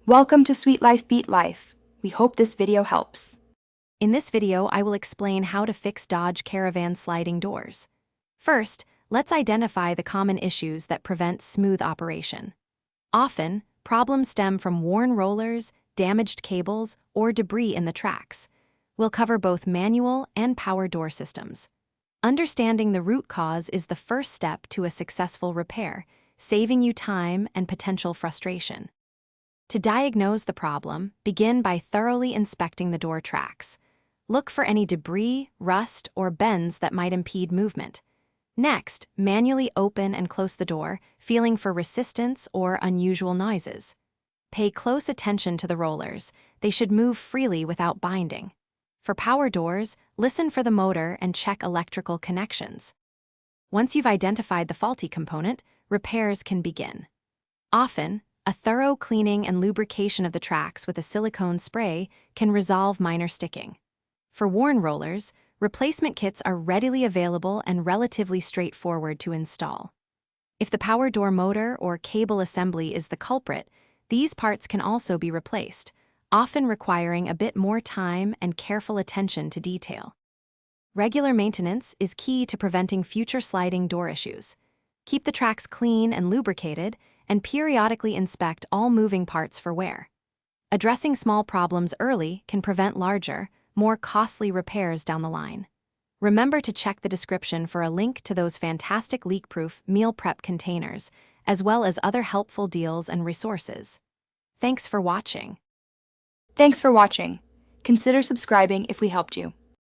Welcome to Sweet Life Beat Life. We hope this video helps. In this video, I will explain how to fix Dodge Caravan sliding doors. First, let's identify the common issues that prevent smooth operation. Often, problems stem from worn rollers, damaged cables, or debris in the tracks. We'll cover both manual and power door systems. Understanding the root cause is the first step to a successful repair, saving you time and potential frustration. To diagnose the problem, begin by thoroughly inspecting the door tracks. Look for any debris, rust, or bends that might impede movement. Next, manually open and close the door, feeling for resistance or unusual noises. Pay close attention to the rollers. They should move freely without binding. For power doors, listen for the motor and check electrical connections. Once you've identified the faulty component, repairs can begin. Often, a thorough cleaning and lubrication of the tracks with a silicone spray can resolve minor sticking. For worn rollers, replacement kits are readily available and relatively straightforward to install. If the power door motor or cable assembly is the culprit, these parts can also be replaced, often requiring a bit more time and careful attention to detail. Regular maintenance is key to preventing future sliding door issues. Keep the tracks clean and lubricated, and periodically inspect all moving parts for wear. Addressing small problems early can prevent larger, more costly repairs down the line. Remember to check the description for a link to those fantastic leak-proof meal prep containers, as well as other helpful deals and resources. Thanks for watching. Thanks for watching. Consider subscribing if we helped you.